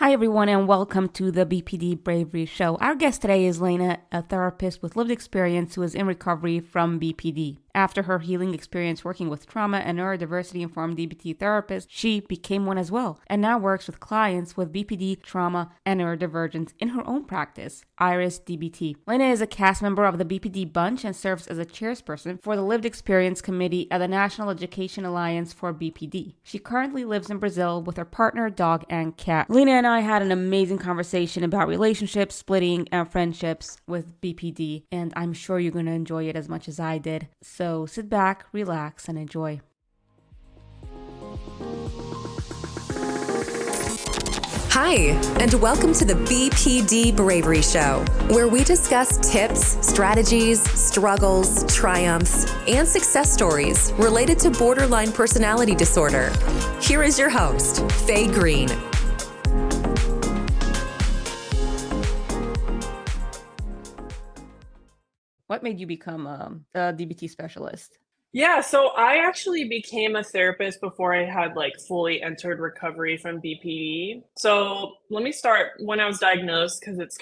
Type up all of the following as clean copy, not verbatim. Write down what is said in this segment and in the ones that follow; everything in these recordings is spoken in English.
Hi, everyone, and welcome to the BPD Bravery Show. Our guest today is Lena, a therapist with lived experience who is in recovery from BPD. After her healing experience working with trauma and neurodiversity-informed DBT therapists, she became one as well, and now works with clients with BPD, trauma, and neurodivergence in her own practice, Iris DBT. Lena is a cast member of the BPD Bunch and serves as a chairperson for the Lived Experience Committee at the National Education Alliance for BPD. She currently lives in Brazil with her partner, dog, and cat. Lena and I had an amazing conversation about relationships, splitting, and friendships with BPD, and I'm sure you're going to enjoy it as much as I did. So sit back, relax, and enjoy. Hi, and welcome to the BPD Bravery Show, where we discuss tips, strategies, struggles, triumphs, and success stories related to borderline personality disorder. Here is your host, Faye Green. What made you become a DBT specialist? Yeah, so I actually became a therapist before I had fully entered recovery from BPD. So let me start when I was diagnosed, because it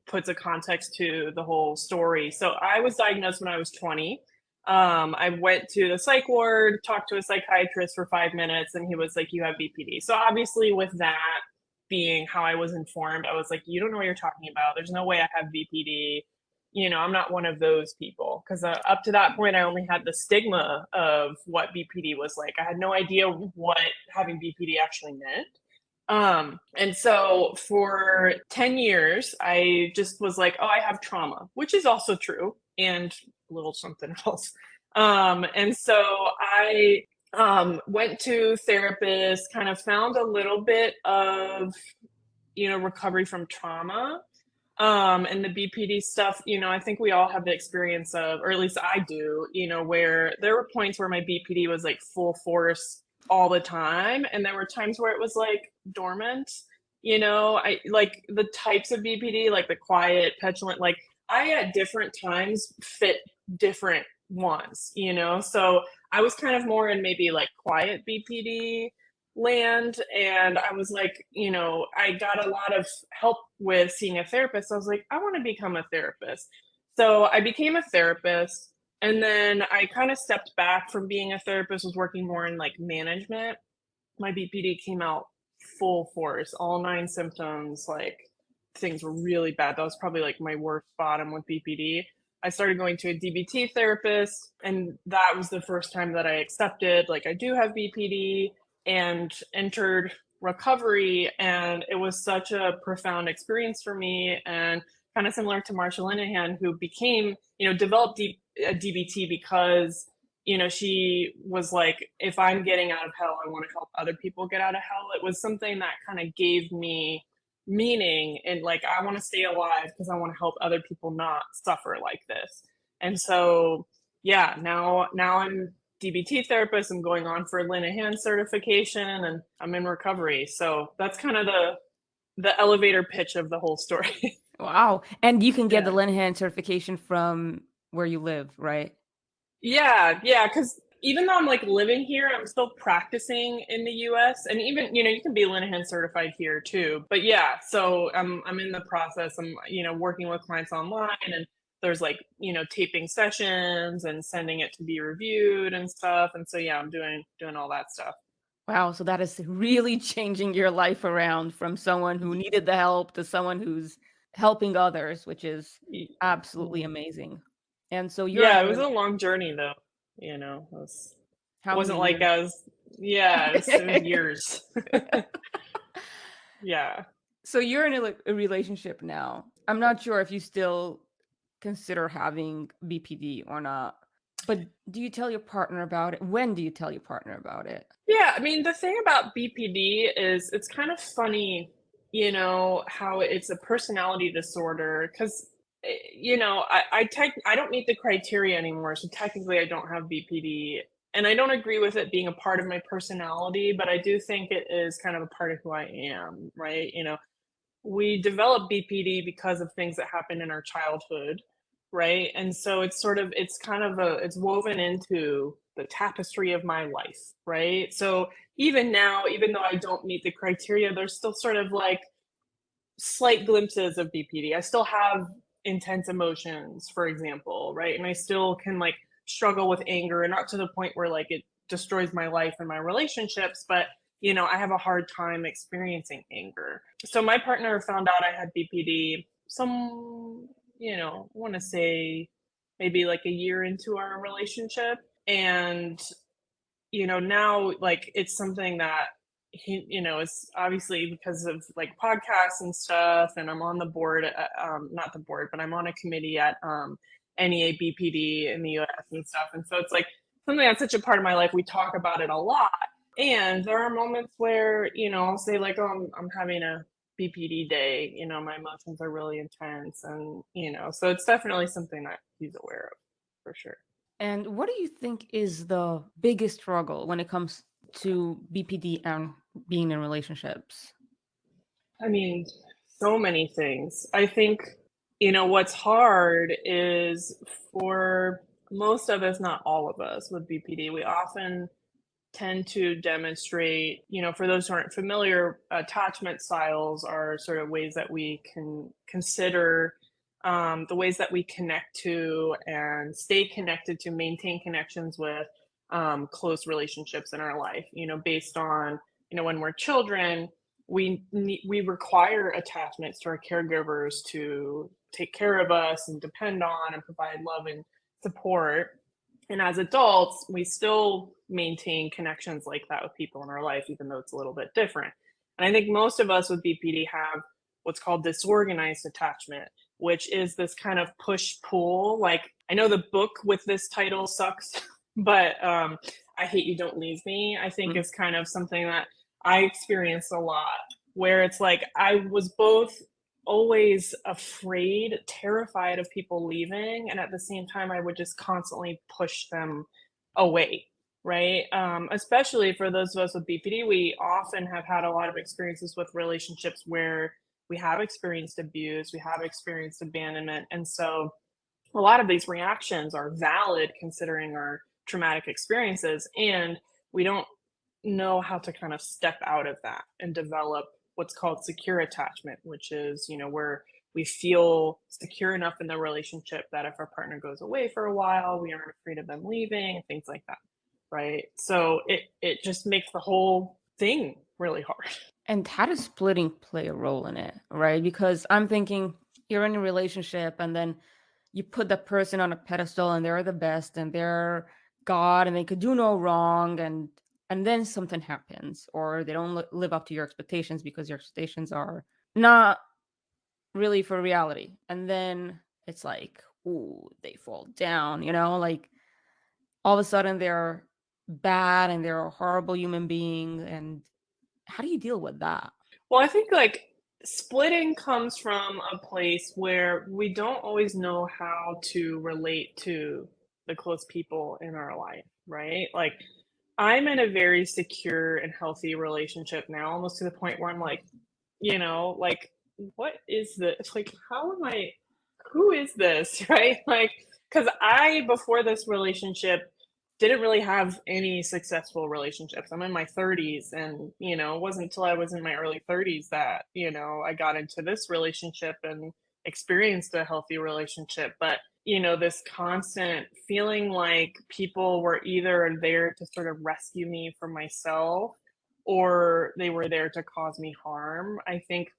puts a context to the whole story. So I was diagnosed when I was 20. I went to the psych ward, talked to a psychiatrist for 5 minutes, and he was like, "You have BPD." So obviously with that being how I was informed, I was like, "You don't know what you're talking about. There's no way I have BPD. I'm not one of those people," because up to that point, I only had the stigma of what BPD was like. I had no idea what having BPD actually meant. And so for 10 years, I just was like, "Oh, I have trauma," which is also true, and a little something else. And so I went to therapists, kind of found a little bit of, recovery from trauma. And the BPD stuff, I think we all have the experience of, or at least I do, where there were points where my BPD was full force all the time. And there were times where it was dormant, I like the types of BPD, like the quiet, petulant, I at different times fit different ones, so I was kind of more in maybe quiet BPD land, and I was I got a lot of help with seeing a therapist. I was like, I want to become a therapist. So I became a therapist, and then I kind of stepped back from being a therapist, was working more in management. My BPD came out full force, all 9 symptoms, things were really bad. That was probably my worst bottom with BPD. I started going to a DBT therapist, and that was the first time that I accepted I do have BPD, and entered recovery. And it was such a profound experience for me, and kind of similar to Marsha Linehan, who became, developed DBT because, she was like, if I'm getting out of hell, I want to help other people get out of hell. It was something that kind of gave me meaning, and I want to stay alive because I want to help other people not suffer like this. And so, yeah, now I'm DBT therapist. I'm going on for Linehan certification, and I'm in recovery. So that's kind of the elevator pitch of the whole story. Wow. And you can get the Yeah. Linehan certification from where you live, right? Yeah, because even though I'm living here, I'm still practicing in the US. And even, you can be Linehan certified here too. But yeah, so I'm in the process. I'm, working with clients online, and there's taping sessions and sending it to be reviewed and stuff. And so yeah, I'm doing all that stuff. Wow. So that is really changing your life around from someone who needed the help to someone who's helping others, which is absolutely amazing. And so you're in Yeah, it was a long journey though. It how wasn't many like years? I was, yeah, it was years. Yeah. So you're in a relationship now. I'm not sure if you still consider having BPD or not, but do you tell your partner about it? When do you tell your partner about it? Yeah, I mean, the thing about BPD is it's kind of funny, how it's a personality disorder, because, I don't meet the criteria anymore. So technically I don't have BPD, and I don't agree with it being a part of my personality, but I do think it is kind of a part of who I am, right? We develop BPD because of things that happen in our childhood, right? And so it's kind of it's woven into the tapestry of my life, right? So even now, even though I don't meet the criteria, there's still sort of like slight glimpses of BPD. I still have intense emotions, for example, right? And I still can like struggle with anger, and not to the point where like it destroys my life and my relationships, but I have a hard time experiencing anger. So my partner found out I had BPD I want to say maybe like a year into our relationship. And now like it's something that he, is obviously because of like podcasts and stuff. And I'm on the board, not the board, but I'm on a committee at NEA BPD in the US and stuff. And so it's like something that's such a part of my life. We talk about it a lot. And there are moments where, I'll say like, oh, I'm having a BPD day, my emotions are really intense. And, so it's definitely something that he's aware of for sure. And what do you think is the biggest struggle when it comes to BPD and being in relationships? I mean, so many things. I think, what's hard is for most of us, not all of us with BPD, we often tend to demonstrate, for those who aren't familiar, attachment styles are sort of ways that we can consider the ways that we connect to and stay connected to, maintain connections with close relationships in our life, based on, when we're children, we require attachments to our caregivers to take care of us and depend on and provide love and support. And as adults, we still maintain connections like that with people in our life, even though it's a little bit different. And I think most of us with BPD have what's called disorganized attachment, which is this kind of push pull. Like, I know the book with this title sucks, but I Hate You, Don't Leave Me, I think is kind of something that I experienced a lot, where it's like I was both always afraid, terrified of people leaving, and at the same time, I would just constantly push them away, right? Especially for those of us with BPD, we often have had a lot of experiences with relationships where we have experienced abuse, we have experienced abandonment, and so a lot of these reactions are valid considering our traumatic experiences, and we don't know how to kind of step out of that and develop what's called secure attachment, which is, where we feel secure enough in the relationship that if our partner goes away for a while, we aren't afraid of them leaving, things like that. Right. So it just makes the whole thing really hard. And how does splitting play a role in it, right? Because I'm thinking you're in a relationship and then you put the person on a pedestal and they're the best and they're God and they could do no wrong, and then something happens or they don't live up to your expectations because your expectations are not really for reality. And then it's like, ooh, they fall down, like all of a sudden they're bad and they're a horrible human being. And how do you deal with that? Well, I think like splitting comes from a place where we don't always know how to relate to the close people in our life, right? Like I'm in a very secure and healthy relationship now, almost to the point where I'm like, like, what is this? Like, how am I, who is this? Right? Like, because before this relationship, didn't really have any successful relationships. I'm in my 30s, and, it wasn't until I was in my early 30s that, I got into this relationship and experienced a healthy relationship. But this constant feeling like people were either there to sort of rescue me from myself or they were there to cause me harm, I think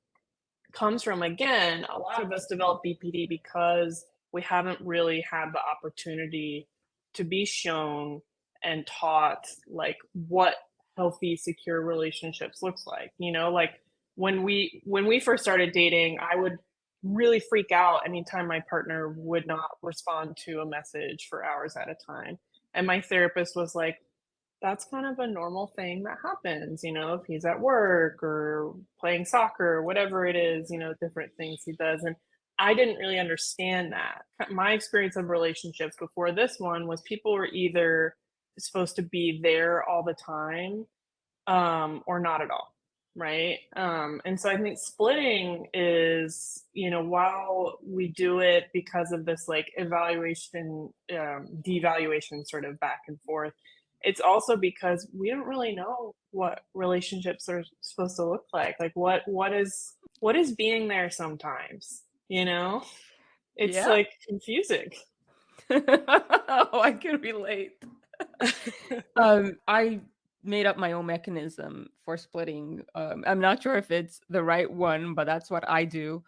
comes from, again, a lot of us develop BPD because we haven't really had the opportunity to be shown and taught like what healthy, secure relationships looks like. Like when we first started dating, I would really freak out anytime my partner would not respond to a message for hours at a time. And my therapist was like, that's kind of a normal thing that happens, if he's at work or playing soccer or whatever it is, different things he does. And I didn't really understand that. My experience of relationships before this one was people were either supposed to be there all the time, or not at all. Right. And so I think splitting is, while we do it because of this like evaluation, devaluation sort of back and forth, it's also because we don't really know what relationships are supposed to look like. Like what is being there sometimes, you know? It's Yeah. like confusing. Oh, I can relate. I made up my own mechanism for splitting. I'm not sure if it's the right one, but that's what I do.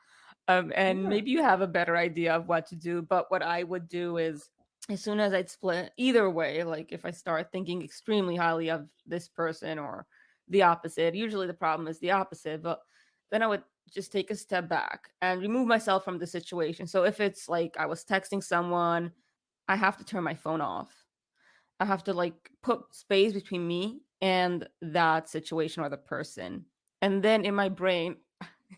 And Yeah. maybe you have a better idea of what to do. But what I would do is, as soon as I'd split, either way, like if I start thinking extremely highly of this person or the opposite, usually the problem is the opposite, but then I would just take a step back and remove myself from the situation. So if it's like I was texting someone, I have to turn my phone off. I have to like put space between me and that situation or the person. And then in my brain,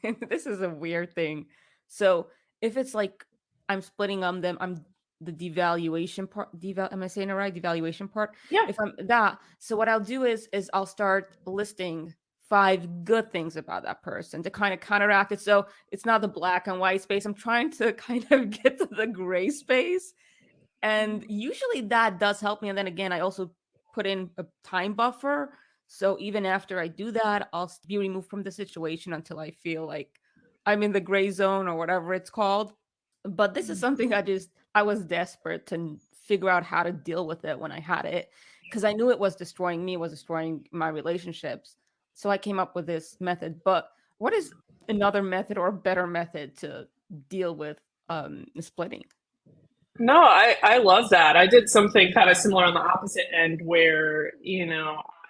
and this is a weird thing. So if it's like I'm splitting on them, I'm the devaluation part. Am I saying it right? Devaluation part. Yeah. If I'm that, so what I'll do is I'll start listing 5 good things about that person to kind of counteract it. So it's not the black and white space. I'm trying to kind of get to the gray space, and usually that does help me. And then again, I also put in a time buffer. So even after I do that, I'll be removed from the situation until I feel like I'm in the gray zone or whatever it's called. But this is something I was desperate to figure out how to deal with it when I had it, because I knew it was destroying me, it was destroying my relationships. So I came up with this method. But what is another method or a better method to deal with splitting? No, I love that. I did something kind of similar on the opposite end where,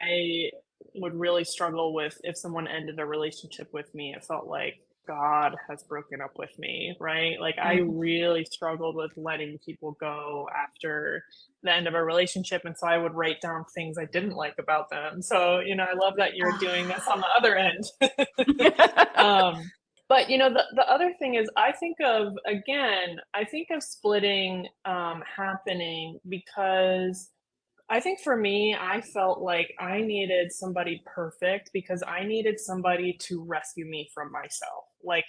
I would really struggle with if someone ended a relationship with me. It felt like God has broken up with me, right? Like I Mhm. really struggled with letting people go after the end of a relationship. And so I would write down things I didn't like about them. So, I love that you're doing this on the other end. Um, but the other thing is, I think of splitting happening because I think for me, I felt like I needed somebody perfect because I needed somebody to rescue me from myself. Like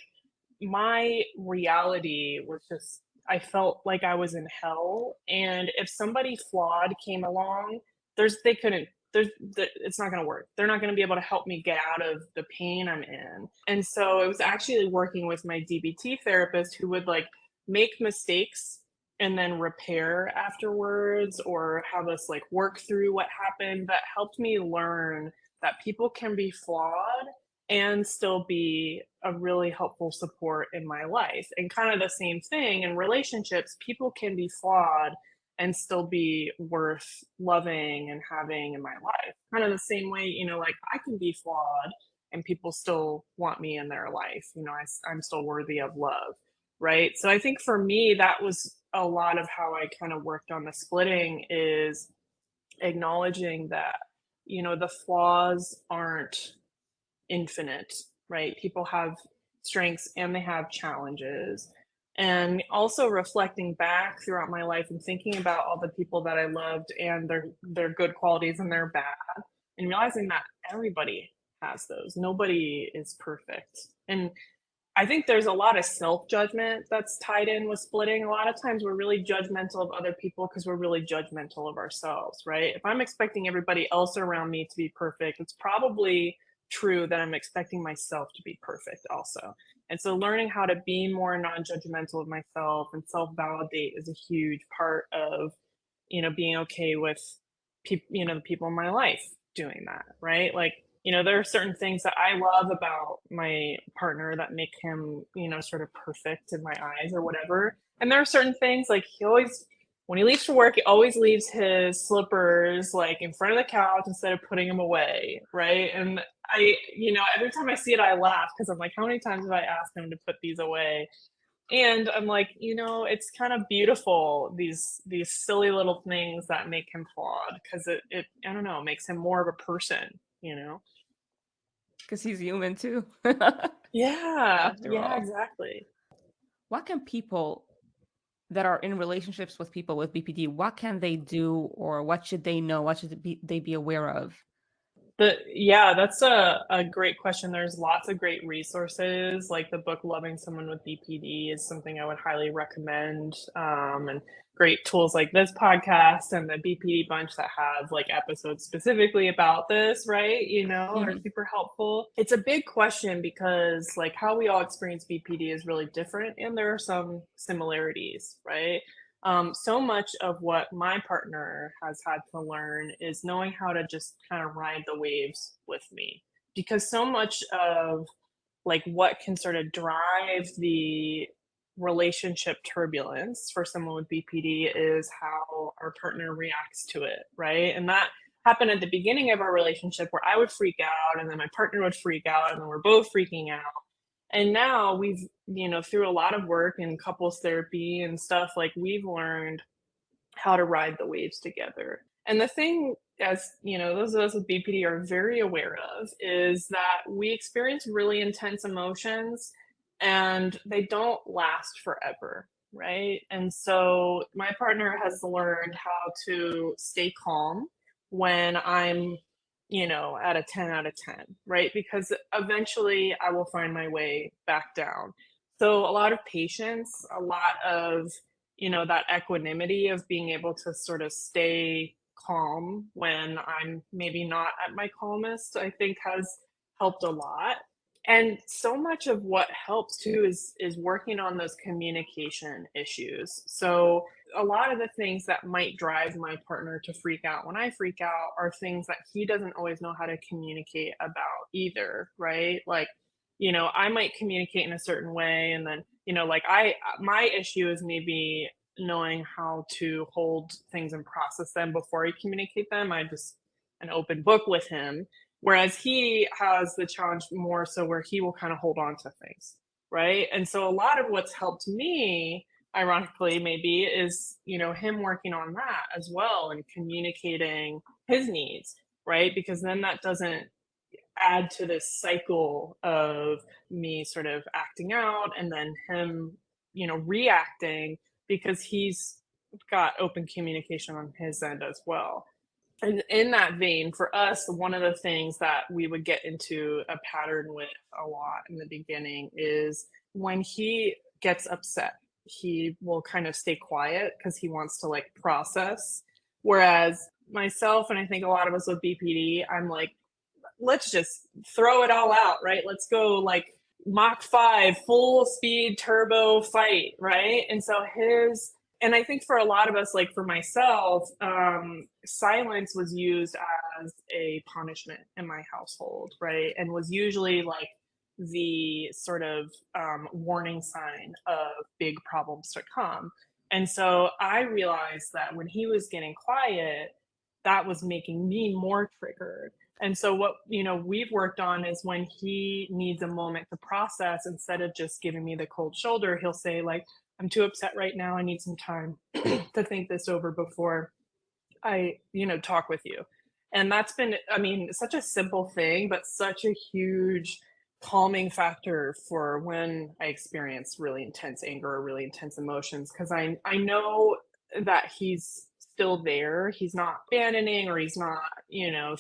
my reality was just, I felt like I was in hell. And if somebody flawed came along, they couldn't, it's not going to work. They're not going to be able to help me get out of the pain I'm in. And so it was actually working with my DBT therapist who would like make mistakes and then repair afterwards or have us like work through what happened, that helped me learn that people can be flawed and still be a really helpful support in my life. And kind of the same thing in relationships, people can be flawed and still be worth loving and having in my life. Kind of the same way, like I can be flawed and people still want me in their life. I'm still worthy of love. Right. So I think for me, that was a lot of how I kind of worked on the splitting, is acknowledging that, the flaws aren't infinite, right? People have strengths and they have challenges. And also reflecting back throughout my life and thinking about all the people that I loved and their good qualities and their bad, and realizing that everybody has those. Nobody is perfect. And I think there's a lot of self-judgment that's tied in with splitting. A lot of times we're really judgmental of other people because we're really judgmental of ourselves, right? If I'm expecting everybody else around me to be perfect, it's probably true that I'm expecting myself to be perfect also. And so learning how to be more non-judgmental of myself and self-validate is a huge part of, being okay with people, the people in my life doing that, right? Like, there are certain things that I love about my partner that make him, sort of perfect in my eyes or whatever. And there are certain things like when he leaves for work, he always leaves his slippers like in front of the couch instead of putting them away. Right. And every time I see it, I laugh because I'm like, how many times have I asked him to put these away? And I'm like, it's kind of beautiful, these silly little things that make him flawed, because it I don't know, makes him more of a person. Because he's human too, Yeah, after yeah, all. exactly. What can people that are in relationships with people with BPD, what can they do, or what should they know? What should they be aware of? That's a great question. There's lots of great resources. Like the book Loving Someone with BPD is something I would highly recommend. And great tools like this podcast and the BPD bunch that have like episodes specifically about this, right? Are super helpful. It's a big question because like how we all experience BPD is really different and there are some similarities, right? So much of what my partner has had to learn is knowing how to just kind of ride the waves with me. Because so much of like what can sort of drive the relationship turbulence for someone with BPD is how our partner reacts to it, right? And that happened at the beginning of our relationship where I would freak out and then my partner would freak out and then we're both freaking out. And now we've, through a lot of work and couples therapy and stuff, like we've learned how to ride the waves together. And the thing, as those of us with BPD are very aware of, is that we experience really intense emotions and they don't last forever, right? And so my partner has learned how to stay calm when I'm at a 10 out of 10, right? Because eventually I will find my way back down. So a lot of patience, a lot of, that equanimity of being able to sort of stay calm when I'm maybe not at my calmest, I think has helped a lot. And so much of what helps too is working on those communication issues. So a lot of the things that might drive my partner to freak out when I freak out are things that he doesn't always know how to communicate about either, right? Like, I might communicate in a certain way and then, like my issue is maybe knowing how to hold things and process them before I communicate them. I just an open book with him. Whereas he has the challenge more so where he will kind of hold on to things, right? And so a lot of what's helped me, ironically, maybe, is, him working on that as well and communicating his needs, right? Because then that doesn't add to this cycle of me sort of acting out and then him, reacting because he's got open communication on his end as well. And in that vein, for us, one of the things that we would get into a pattern with a lot in the beginning is when he gets upset, he will kind of stay quiet because he wants to like process. Whereas myself, and I think a lot of us with BPD, I'm like, let's just throw it all out, right? Let's go like Mach 5, full speed turbo fight, right? And I think for a lot of us, like for myself, silence was used as a punishment in my household, right? And was usually like the sort of warning sign of big problems to come. And so I realized that when he was getting quiet, that was making me more triggered. And so what, we've worked on is when he needs a moment to process, instead of just giving me the cold shoulder, he'll say like, I'm too upset right now. I need some time to think this over before I, talk with you. And that's been, such a simple thing, but such a huge calming factor for when I experience really intense anger or really intense emotions. Cause I know that he's still there. He's not abandoning or he's not,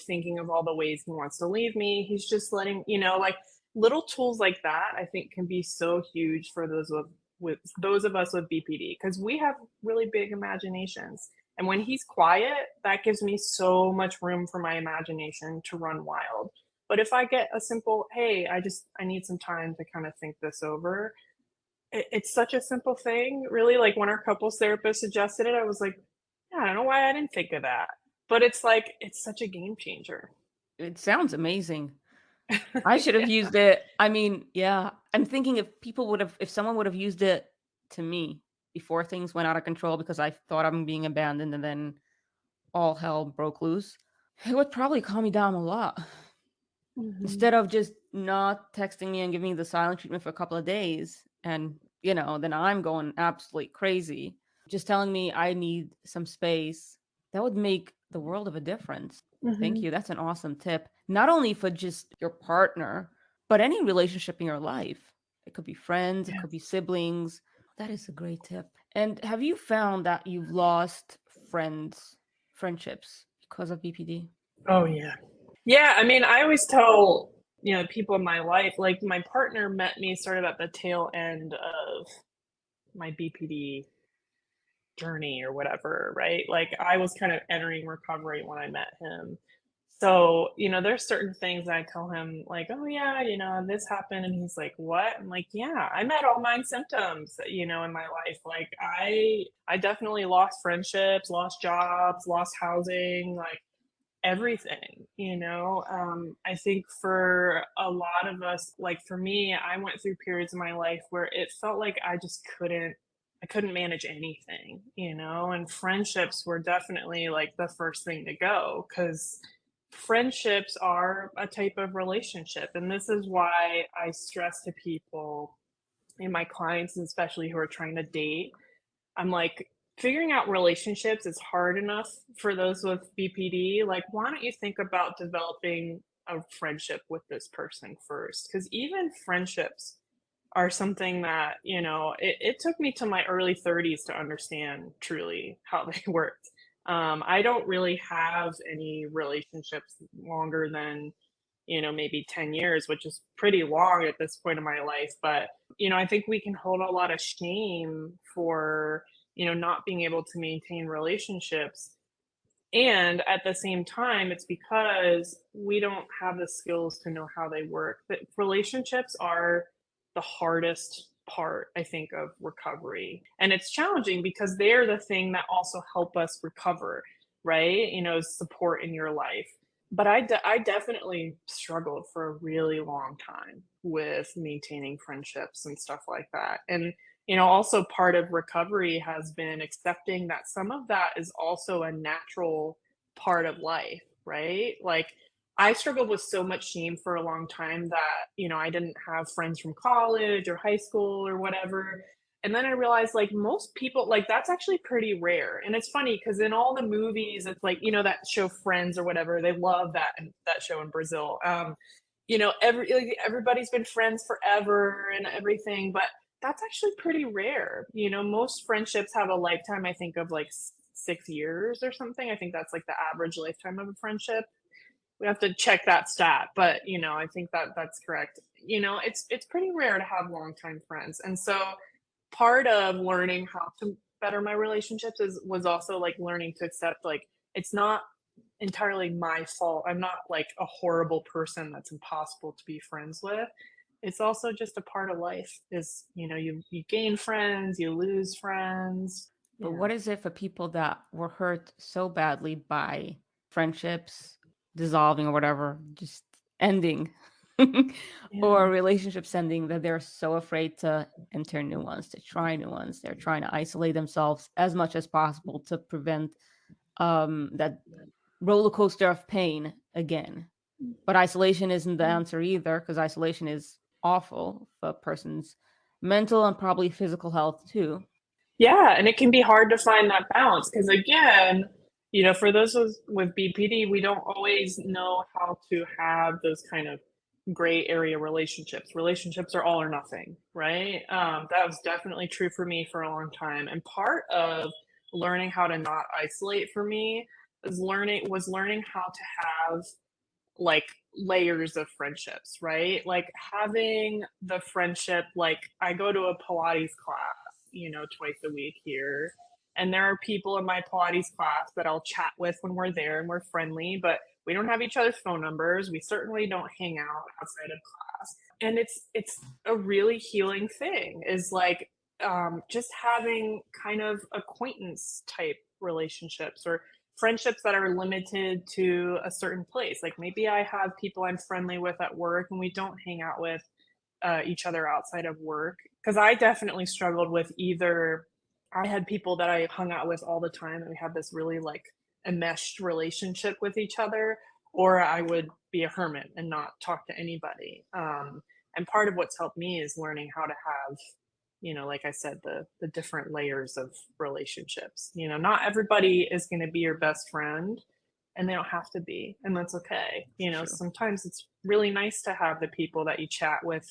thinking of all the ways he wants to leave me. He's just letting, like little tools like that, I think can be so huge for those of us with BPD, because we have really big imaginations. And when he's quiet, that gives me so much room for my imagination to run wild. But if I get a simple, hey, I need some time to kind of think this over, it's such a simple thing, really. Like when our couples therapist suggested it, I was like, yeah, I don't know why I didn't think of that. But it's like, it's such a game changer. It sounds amazing. I should have used it. Yeah. I'm thinking if someone would have used it to me before things went out of control because I thought I'm being abandoned and then all hell broke loose, it would probably calm me down a lot. Mm-hmm. Instead of just not texting me and giving me the silent treatment for a couple of days and, then I'm going absolutely crazy. Just telling me I need some space, that would make the world of a difference. Mm-hmm. Thank you. That's an awesome tip. Not only for just your partner, but any relationship in your life. It could be friends, it could be siblings. That is a great tip. And have you found that you've lost friendships because of BPD? Oh, yeah. Yeah, I mean, I always tell, people in my life, like my partner met me sort of at the tail end of my BPD journey or whatever, right? Like I was kind of entering recovery when I met him. So, there's certain things I tell him like, "Oh yeah, this happened." And he's like, "What?" I'm like, "Yeah, I met all my symptoms, in my life. Like I definitely lost friendships, lost jobs, lost housing, like everything, I think for a lot of us, like for me, I went through periods in my life where it felt like I couldn't manage anything, and friendships were definitely like the first thing to go because friendships are a type of relationship. And this is why I stress to people and my clients, and especially who are trying to date, I'm like, figuring out relationships is hard enough for those with BPD. Like, why don't you think about developing a friendship with this person first? Because even friendships are something that, it took me to my early 30s to understand truly how they worked. I don't really have any relationships longer than, maybe 10 years, which is pretty long at this point in my life. But, I think we can hold a lot of shame for, not being able to maintain relationships. And at the same time, it's because we don't have the skills to know how they work. But relationships are the hardest part, I think, of recovery. And it's challenging because they're the thing that also help us recover, right? Support in your life. But I definitely struggled for a really long time with maintaining friendships and stuff like that. And also part of recovery has been accepting that some of that is also a natural part of life, right? Like I struggled with so much shame for a long time that, I didn't have friends from college or high school or whatever. And then I realized like most people, like that's actually pretty rare. And it's funny because in all the movies, it's like, that show Friends or whatever, they love that show in Brazil. Everybody's been friends forever and everything, but that's actually pretty rare. Most friendships have a lifetime, I think, of like 6 years or something. I think that's like the average lifetime of a friendship. We have to check that stat, but I think that that's correct. It's pretty rare to have longtime friends. And so part of learning how to better my relationships was also like learning to accept like it's not entirely my fault. I'm not like a horrible person that's impossible to be friends with. It's also just a part of life is, you gain friends, you lose friends. But Yeah. what is it for people that were hurt so badly by friendships dissolving or whatever, just ending, or Yeah. relationships ending, that they're so afraid to enter new ones, to try new ones? They're trying to isolate themselves as much as possible to prevent that roller coaster of pain again. But isolation isn't the answer either, because isolation is awful for a person's mental and probably physical health too. Yeah, and it can be hard to find that balance because again, for those with BPD, we don't always know how to have those kind of gray area relationships. Relationships are all or nothing, right? That was definitely true for me for a long time. And part of learning how to not isolate for me was learning how to have like layers of friendships, right? Like having the friendship, like I go to a Pilates class, twice a week here. And there are people in my Pilates class that I'll chat with when we're there and we're friendly, but we don't have each other's phone numbers. We certainly don't hang out outside of class. And it's a really healing thing is like just having kind of acquaintance type relationships or friendships that are limited to a certain place. Like maybe I have people I'm friendly with at work and we don't hang out with each other outside of work. Because I definitely struggled with either I had people that I hung out with all the time and we had this really like enmeshed relationship with each other, or I would be a hermit and not talk to anybody. And part of what's helped me is learning how to have, like I said, the different layers of relationships. Not everybody is going to be your best friend, and they don't have to be, and that's okay. True. Sometimes it's really nice to have the people that you chat with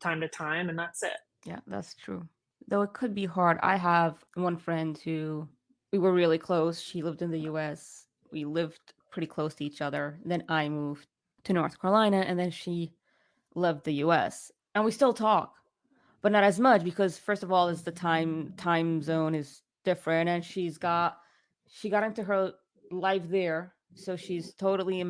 time to time, and that's it. Yeah, that's true. Though it could be hard. I have one friend who we were really close. She lived in the US. We lived pretty close to each other. Then I moved to North Carolina, and then she left the US. And we still talk, but not as much because first of all is the time zone is different, and she got into her life there, so she's totally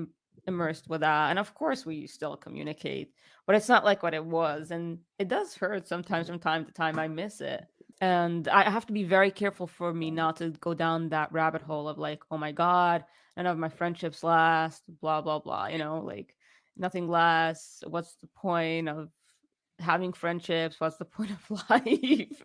immersed with that. And of course we still communicate, but it's not like what it was, and it does hurt sometimes. From time to time I miss it, and I have to be very careful for me not to go down that rabbit hole of like, oh my god, none of my friendships last, blah blah blah, like nothing lasts. What's the point of having friendships? What's the point of life?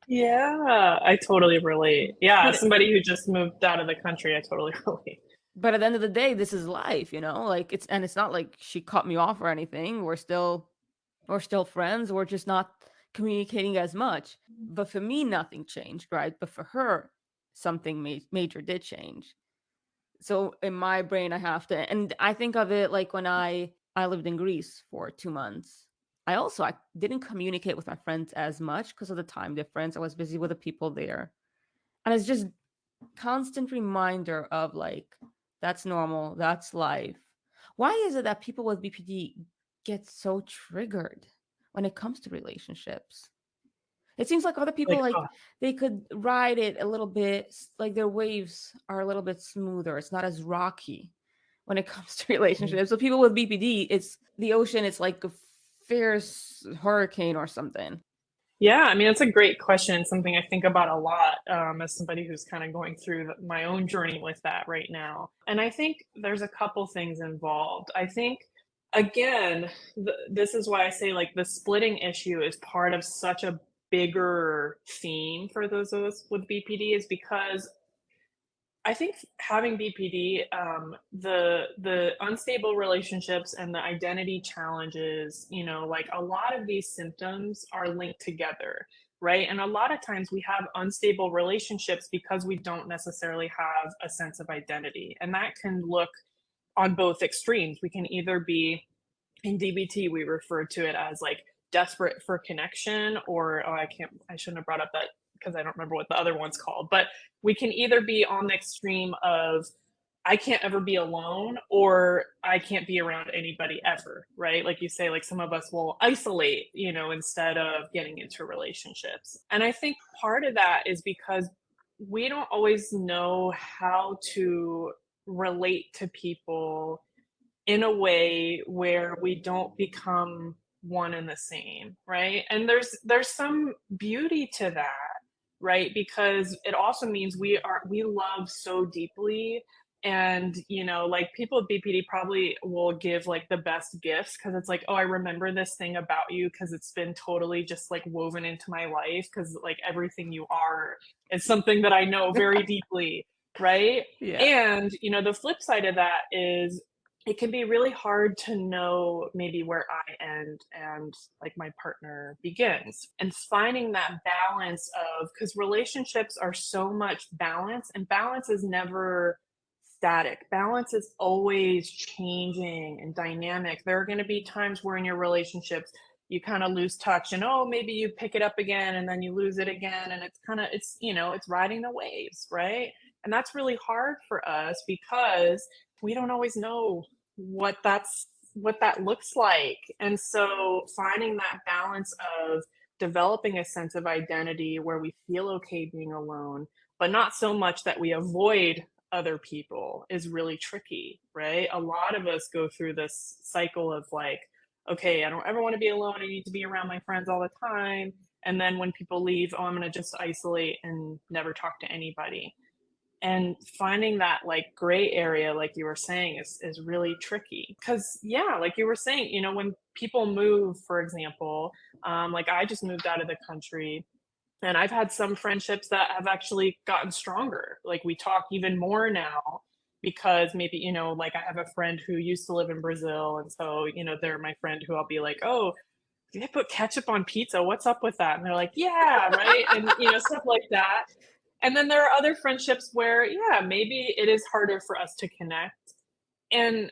Yeah, I totally relate. Yeah, as but somebody who just moved out of the country, I totally relate. but at the end of the day, this is life, like it's not like she cut me off or anything. We're still friends. We're just not communicating as much. But for me, nothing changed, right? But for her, something major did change. So in my brain, I have to, and I think of it like when I lived in Greece for 2 months. I didn't communicate with my friends as much because of the time difference. I was busy with the people there, and it's just constant reminder of like, that's normal, that's life. Why is it that people with BPD get so triggered when it comes to relationships? It seems like other people, Like, like, oh, they could ride it a little bit, like their waves are a little bit smoother. It's not as rocky when it comes to relationships. So people with BPD, it's the ocean, it's like a fierce hurricane or something. yeah, I mean, it's a great question, something I think about a lot as somebody who's kind of going through my own journey with that right now. And I think there's a couple things involved. I think, again, this is why I say like the splitting issue is part of such a bigger theme for those of us with BPD, is because I think having BPD, the unstable relationships and the identity challenges, like a lot of these symptoms are linked together, right? And a lot of times we have unstable relationships because we don't necessarily have a sense of identity, and that can look on both extremes. We can either be, in DBT, we refer to it as like desperate for connection, or I shouldn't have brought up that because I don't remember what the other one's called, but we can either be on the extreme of I can't ever be alone, or I can't be around anybody ever, right? Like you say, like some of us will isolate, instead of getting into relationships. And I think part of that is because we don't always know how to relate to people in a way where we don't become one and the same, right? And there's some beauty to that, right? Because it also means we love so deeply. And like people with BPD probably will give like the best gifts because it's like, oh, I remember this thing about you because it's been totally just like woven into my life, because like everything you are is something that I know very deeply, right? Yeah. And the flip side of that is it can be really hard to know maybe where I end and like my partner begins, and finding that balance of, because relationships are so much balance, and balance is never static. Balance is always changing and dynamic. There are going to be times where in your relationships you kind of lose touch, and oh, maybe you pick it up again and then you lose it again, and it's riding the waves, right? And that's really hard for us because we don't always know what that looks like. And so finding that balance of developing a sense of identity where we feel okay being alone, but not so much that we avoid other people, is really tricky, right? A lot of us go through this cycle of like, okay, I don't ever want to be alone, I need to be around my friends all the time. And then when people leave, oh, I'm going to just isolate and never talk to anybody. And finding that like gray area, like you were saying, is really tricky. Because yeah, like you were saying, when people move, for example, like I just moved out of the country, and I've had some friendships that have actually gotten stronger. Like we talk even more now because maybe, like I have a friend who used to live in Brazil, and so they're my friend who I'll be like, oh, do they put ketchup on pizza? What's up with that? And they're like, yeah, right. And stuff like that. And then there are other friendships where, yeah, maybe it is harder for us to connect. And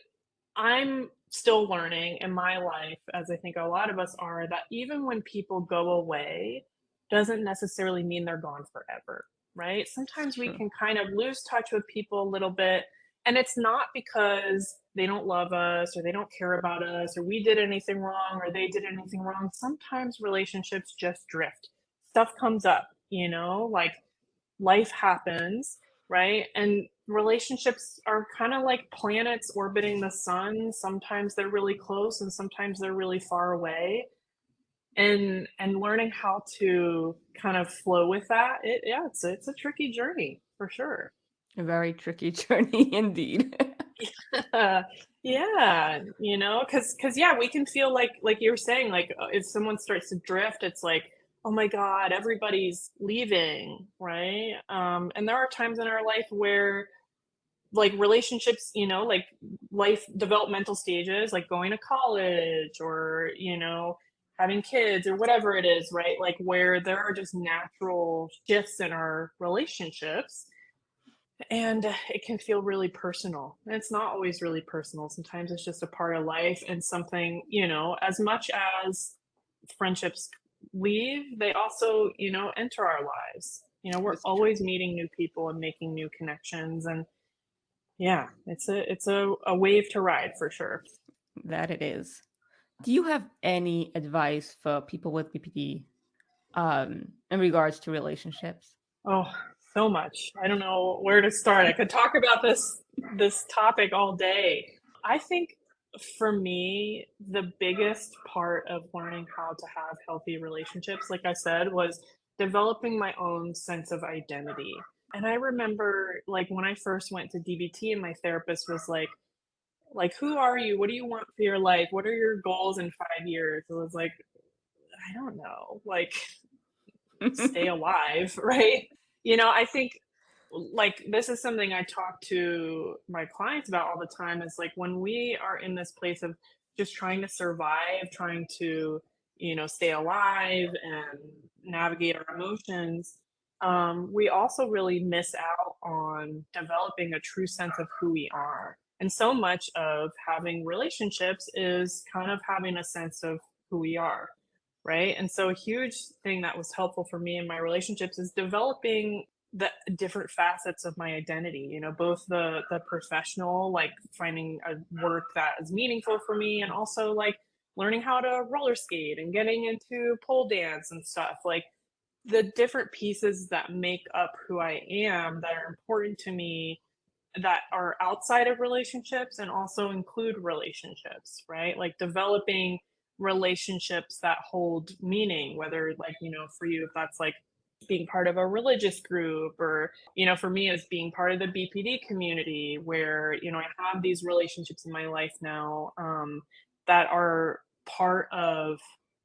I'm still learning in my life, as I think a lot of us are, that even when people go away, doesn't necessarily mean they're gone forever, right? Sometimes we True. can kind of lose touch with people a little bit. And it's not because they don't love us, or they don't care about us, or we did anything wrong, or they did anything wrong. Sometimes relationships just drift. Stuff comes up, like life happens, right? And relationships are kind of like planets orbiting the sun. Sometimes they're really close and sometimes they're really far away. And learning how to kind of flow with that, it's a tricky journey for sure. A very tricky journey indeed. Yeah, because yeah, we can feel like you were saying, like if someone starts to drift, it's like, oh my God, everybody's leaving, right? And there are times in our life where like relationships, like life developmental stages, like going to college or, having kids or whatever it is, right? Like where there are just natural shifts in our relationships, and it can feel really personal. And it's not always really personal. Sometimes it's just a part of life and something, as much as friendships leave, they also, enter our lives. We're It's true. always meeting new people and making new connections. And yeah, it's a wave to ride for sure. That it is. Do you have any advice for people with BPD in regards to relationships? Oh, so much. I don't know where to start. I could talk about this topic all day. I think for me, the biggest part of learning how to have healthy relationships, like I said, was developing my own sense of identity. And I remember like when I first went to DBT and my therapist was like who are you? What do you want for your life? What are your goals in 5 years? It was like, I don't know. Like stay alive, right? I think like this is something I talk to my clients about all the time is like when we are in this place of just trying to survive, trying to, stay alive and navigate our emotions, we also really miss out on developing a true sense of who we are. And so much of having relationships is kind of having a sense of who we are, right? And so a huge thing that was helpful for me in my relationships is developing the different facets of my identity, both the professional, like finding a work that is meaningful for me, and also like learning how to roller skate and getting into pole dance and stuff, like the different pieces that make up who I am that are important to me, that are outside of relationships and also include relationships, right? Like developing relationships that hold meaning, whether like, for you, if that's like being part of a religious group, or, for me as being part of the BPD community where, I have these relationships in my life now, that are part of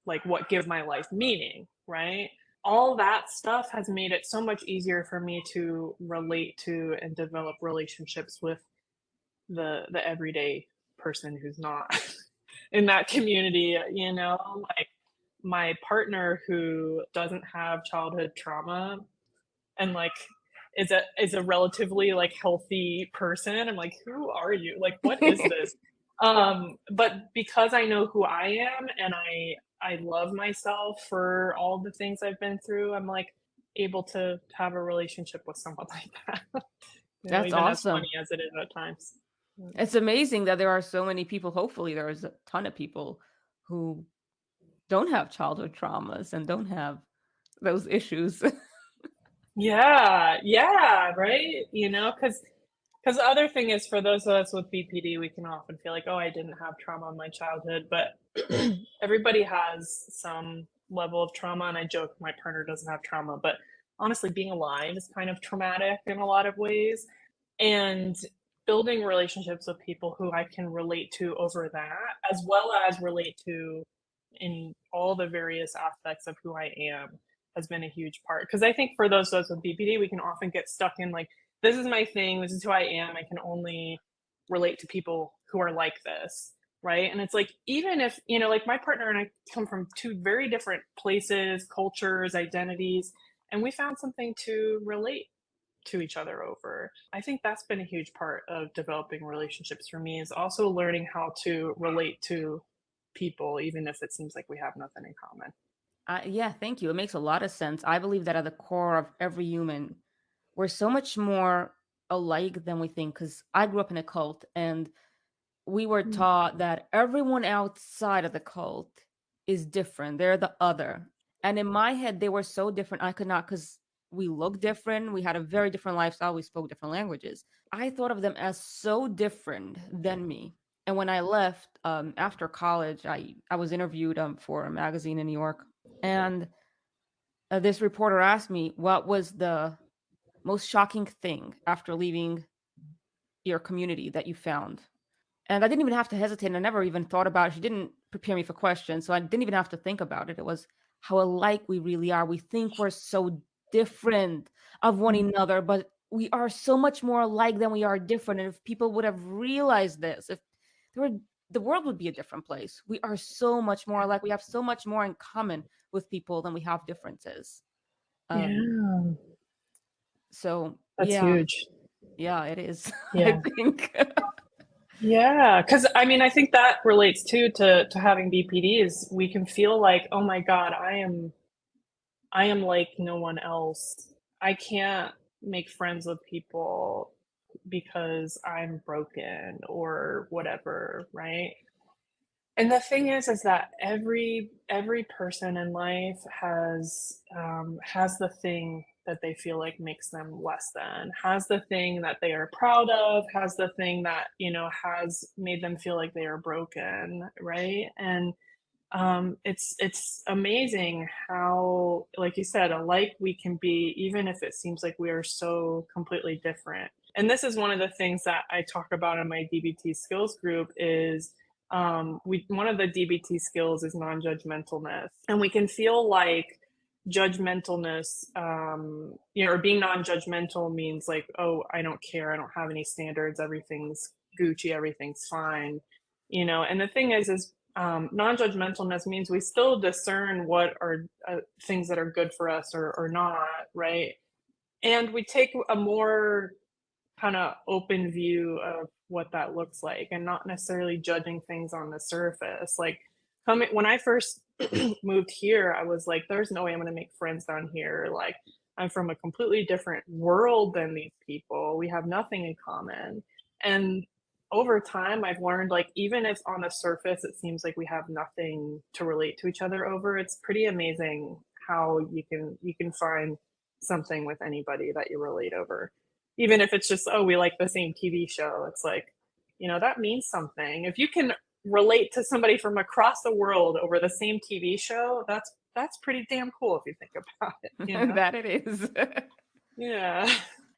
like what give my life meaning, right? All that stuff has made it so much easier for me to relate to and develop relationships with the everyday person who's not in that community, like my partner who doesn't have childhood trauma and like is a relatively like healthy person. I'm like, who are you? Like, what is this? But because I know who I am and I love myself for all the things I've been through, I'm like able to have a relationship with someone like that. That's Even as funny awesome. as it is at times. It's amazing that there are so many people. Hopefully, there is a ton of people who don't have childhood traumas and don't have those issues. Yeah, yeah, right. Because the other thing is, for those of us with BPD, we can often feel like, oh, I didn't have trauma in my childhood, but everybody has some level of trauma. And I joke my partner doesn't have trauma, but honestly, being alive is kind of traumatic in a lot of ways. And building relationships with people who I can relate to over that, as well as relate to in all the various aspects of who I am, has been a huge part. Because I think for those of us with BPD, we can often get stuck in like, this is my thing, this is who I am, I can only relate to people who are like this, right? And it's like, even if, like my partner and I come from two very different places, cultures, identities, and we found something to relate to each other over. I think that's been a huge part of developing relationships for me, is also learning how to relate to people, even if it seems like we have nothing in common. Yeah, thank you. It makes a lot of sense. I believe that at the core of every human, we're so much more alike than we think. Because I grew up in a cult, and we were taught that everyone outside of the cult is different. They're the other. And in my head, they were so different. I could not, because we look different. We had a very different lifestyle. We spoke different languages. I thought of them as so different than me. And when I left after college, I was interviewed for a magazine in New York. And this reporter asked me, what was the most shocking thing after leaving your community that you found? And I didn't even have to hesitate. And I never even thought about it. She didn't prepare me for questions. So I didn't even have to think about it. It was how alike we really are. We think we're so different of one another, but we are so much more alike than we are different. And if people would have realized this, if there were, the world would be a different place. We are so much more alike. We have so much more in common with people than we have differences. So that's huge. Yeah, it is. Yeah. I think. Yeah, because I mean, I think that relates too to having BPD is we can feel like, oh my God, I am like no one else. I can't make friends with people because I'm broken or whatever, right? And the thing is that every person in life has the thing that they feel like makes them less than, has the thing that they are proud of, has the thing that, you know, has made them feel like they are broken, right? And it's amazing how, like you said, alike we can be, even if it seems like we are so completely different. And this is one of the things that I talk about in my DBT skills group is one of the DBT skills is non-judgmentalness, and we can feel like judgmentalness, you know, or being non-judgmental means like, oh, I don't care, I don't have any standards, everything's Gucci, everything's fine, you know. And the thing is non-judgmentalness means we still discern what are things that are good for us or not, right? And we take a more kind of open view of what that looks like and not necessarily judging things on the surface. Like when I first moved here, I was like, there's no way I'm going to make friends down here. Like I'm from a completely different world than these people. We have nothing in common. And over time, I've learned, like, even if on the surface it seems like we have nothing to relate to each other over, it's pretty amazing how you can find something with anybody that you relate over. Even if it's just, oh, we like the same TV show. It's like, you know, that means something. If you can relate to somebody from across the world over the same TV show, that's pretty damn cool if you think about it. You know? That it is. Yeah.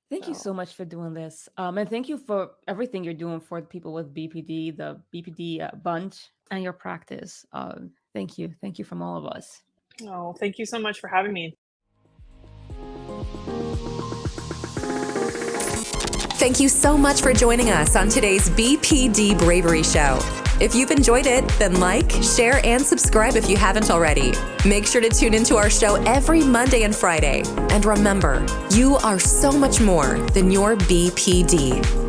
Thank you so much for doing this. And thank you for everything you're doing for the people with BPD, the BPD bunch, and your practice. Thank you. Thank you from all of us. Oh, thank you so much for having me. Thank you so much for joining us on today's BPD Bravery Show. If you've enjoyed it, then like, share, and subscribe if you haven't already. Make sure to tune into our show every Monday and Friday. And remember, you are so much more than your BPD.